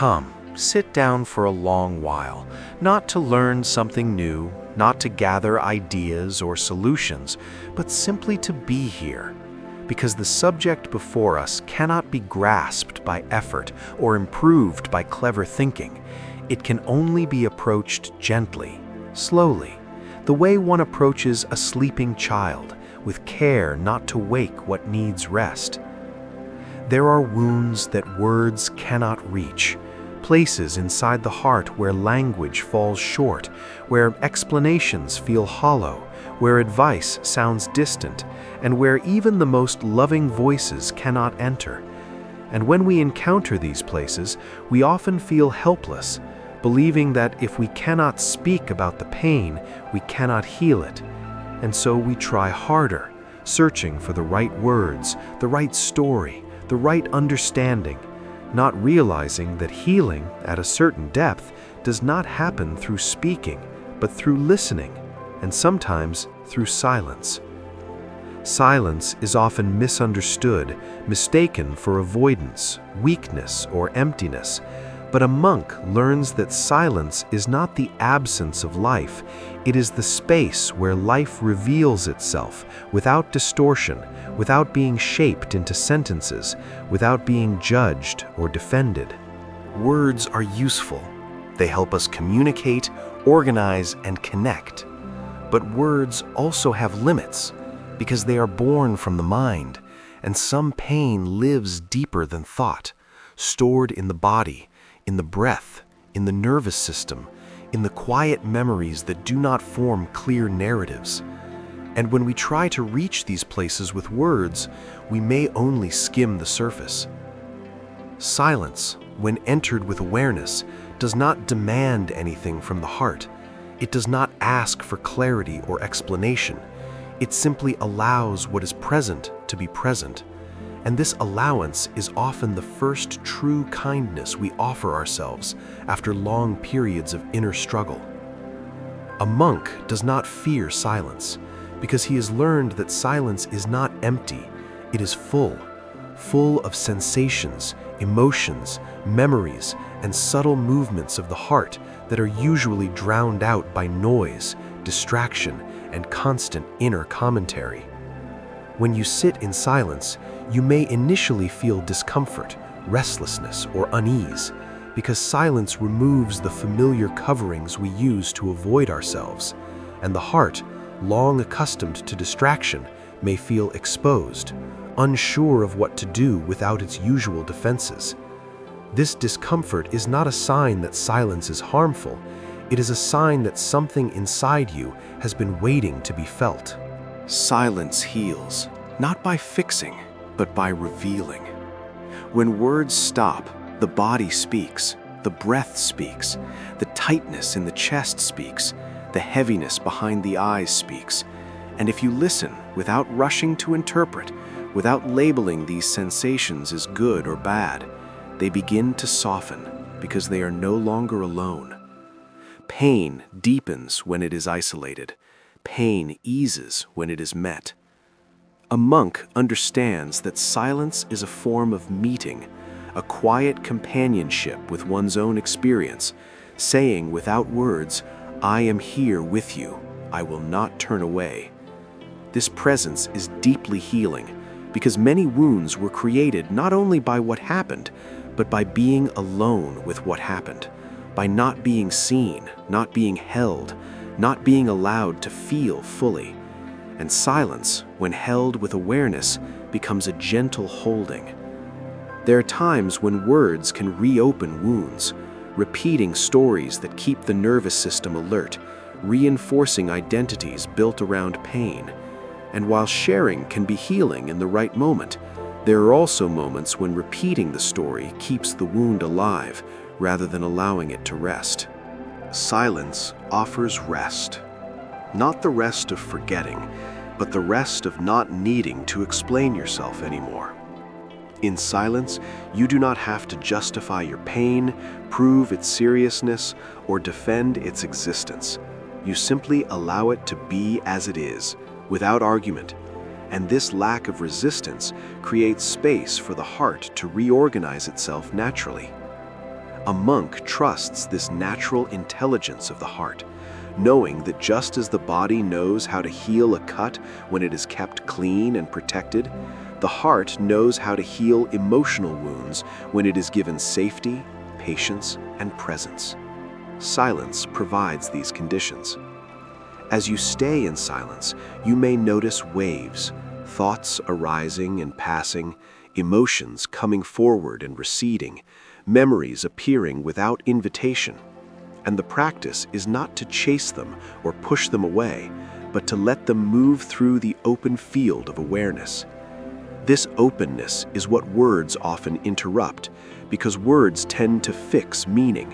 Come, sit down for a long while, not to learn something new, not to gather ideas or solutions, but simply to be here. Because the subject before us cannot be grasped by effort or improved by clever thinking. It can only be approached gently, slowly, the way one approaches a sleeping child, with care not to wake what needs rest. There are wounds that words cannot reach, places inside the heart where language falls short, where explanations feel hollow, where advice sounds distant, and where even the most loving voices cannot enter. And when we encounter these places, we often feel helpless, believing that if we cannot speak about the pain, we cannot heal it. And so we try harder, searching for the right words, the right story, the right understanding, not realizing that healing at a certain depth does not happen through speaking, but through listening, and sometimes through silence. Silence is often misunderstood, mistaken for avoidance, weakness, or emptiness. But a monk learns that silence is not the absence of life. It is the space where life reveals itself without distortion, without being shaped into sentences, without being judged or defended. Words are useful. They help us communicate, organize, and connect. But words also have limits because they are born from the mind, and some pain lives deeper than thought, stored in the body, in the breath, in the nervous system, in the quiet memories that do not form clear narratives. And when we try to reach these places with words, we may only skim the surface. Silence, when entered with awareness, does not demand anything from the heart. It does not ask for clarity or explanation. It simply allows what is present to be present. And this allowance is often the first true kindness we offer ourselves after long periods of inner struggle. A monk does not fear silence because he has learned that silence is not empty, it is full of sensations, emotions, memories, and subtle movements of the heart that are usually drowned out by noise, distraction, and constant inner commentary. When you sit in silence, you may initially feel discomfort, restlessness, or unease, because silence removes the familiar coverings we use to avoid ourselves, and the heart, long accustomed to distraction, may feel exposed, unsure of what to do without its usual defenses. This discomfort is not a sign that silence is harmful. It is a sign that something inside you has been waiting to be felt. Silence heals, not by fixing, but by revealing. When words stop, the body speaks, the breath speaks, the tightness in the chest speaks, the heaviness behind the eyes speaks. And if you listen without rushing to interpret, without labeling these sensations as good or bad, they begin to soften because they are no longer alone. Pain deepens when it is isolated. Pain eases when it is met. A monk understands that silence is a form of meeting, a quiet companionship with one's own experience, saying without words, "I am here with you. I will not turn away." This presence is deeply healing because many wounds were created not only by what happened, but by being alone with what happened, by not being seen, not being held, not being allowed to feel fully. And silence, when held with awareness, becomes a gentle holding. There are times when words can reopen wounds, repeating stories that keep the nervous system alert, reinforcing identities built around pain. And while sharing can be healing in the right moment, there are also moments when repeating the story keeps the wound alive rather than allowing it to rest. Silence offers rest. Not the rest of forgetting, but the rest of not needing to explain yourself anymore. In silence, you do not have to justify your pain, prove its seriousness, or defend its existence. You simply allow it to be as it is, without argument. And this lack of resistance creates space for the heart to reorganize itself naturally. A monk trusts this natural intelligence of the heart, knowing that just as the body knows how to heal a cut when it is kept clean and protected, the heart knows how to heal emotional wounds when it is given safety, patience, and presence. Silence provides these conditions. As you stay in silence, you may notice waves, thoughts arising and passing, emotions coming forward and receding, memories appearing without invitation. And the practice is not to chase them or push them away, but to let them move through the open field of awareness. This openness is what words often interrupt, because words tend to fix meaning,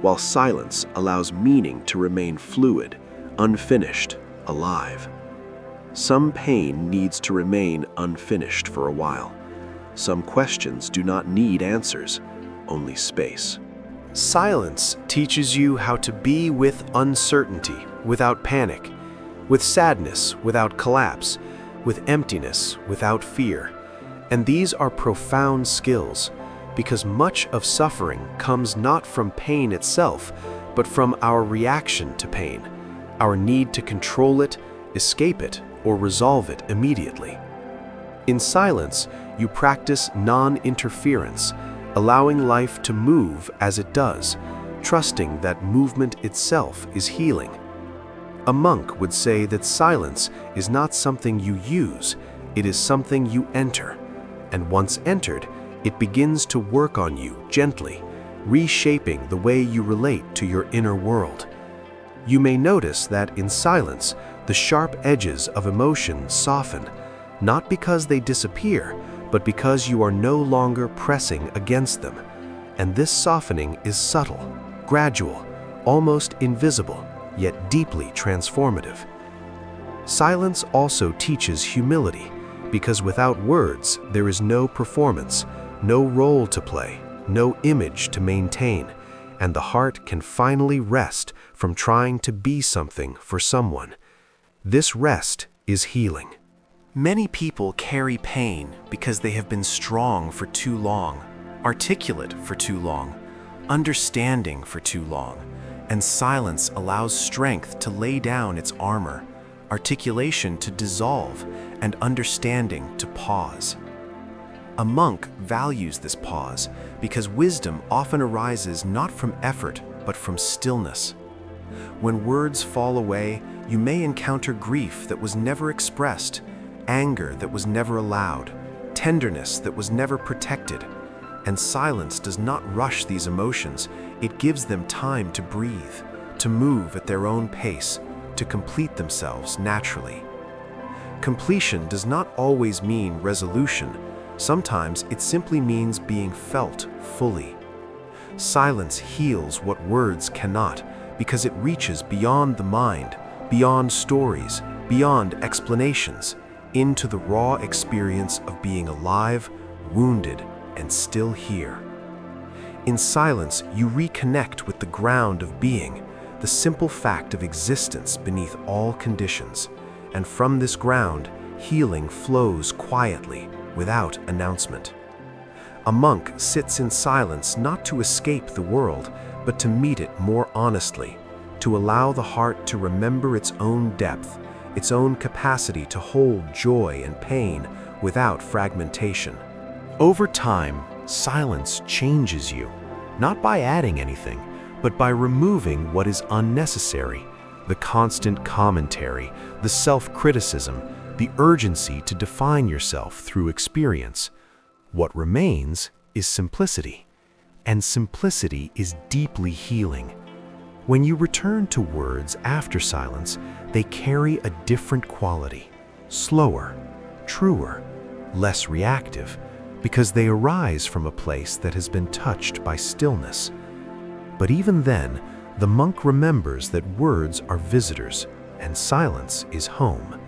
while silence allows meaning to remain fluid, unfinished, alive. Some pain needs to remain unfinished for a while. Some questions do not need answers, only space. Silence teaches you how to be with uncertainty without panic, with sadness without collapse, with emptiness without fear. And these are profound skills, because much of suffering comes not from pain itself, but from our reaction to pain, our need to control it, escape it, or resolve it immediately. In silence, you practice non-interference, allowing life to move as it does, trusting that movement itself is healing. A monk would say that silence is not something you use, it is something you enter. And once entered, it begins to work on you gently, reshaping the way you relate to your inner world. You may notice that in silence, the sharp edges of emotion soften, not because they disappear, but because you are no longer pressing against them. And this softening is subtle, gradual, almost invisible, yet deeply transformative. Silence also teaches humility, because without words, there is no performance, no role to play, no image to maintain, and the heart can finally rest from trying to be something for someone. This rest is healing. Many people carry pain because they have been strong for too long, articulate for too long, understanding for too long, and silence allows strength to lay down its armor, articulation to dissolve, and understanding to pause. A monk values this pause because wisdom often arises not from effort but from stillness. When words fall away, you may encounter grief that was never expressed, anger that was never allowed, tenderness that was never protected. And silence does not rush these emotions, it gives them time to breathe, to move at their own pace, to complete themselves naturally. Completion does not always mean resolution. Sometimes it simply means being felt fully. Silence heals what words cannot, because it reaches beyond the mind, beyond stories, beyond explanations, into the raw experience of being alive, wounded, and still here. In silence, you reconnect with the ground of being, the simple fact of existence beneath all conditions, and from this ground, healing flows quietly, without announcement. A monk sits in silence not to escape the world, but to meet it more honestly, to allow the heart to remember its own depth, its own capacity to hold joy and pain without fragmentation. Over time, silence changes you, not by adding anything, but by removing what is unnecessary, the constant commentary, the self-criticism, the urgency to define yourself through experience. What remains is simplicity, and simplicity is deeply healing. When you return to words after silence, they carry a different quality, slower, truer, less reactive, because they arise from a place that has been touched by stillness. But even then, the monk remembers that words are visitors and silence is home.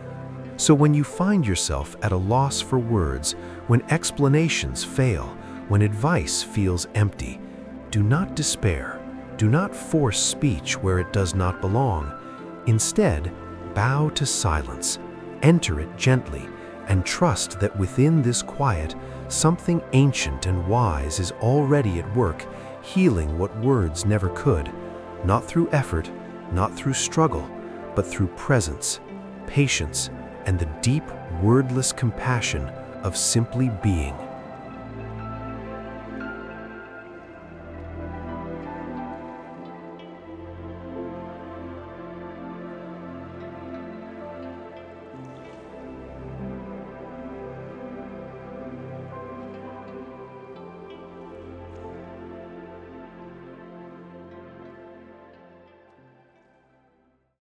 So when you find yourself at a loss for words, when explanations fail, when advice feels empty, do not despair. Do not force speech where it does not belong. Instead, bow to silence, enter it gently, and trust that within this quiet, something ancient and wise is already at work, healing what words never could, not through effort, not through struggle, but through presence, patience, and the deep, wordless compassion of simply being.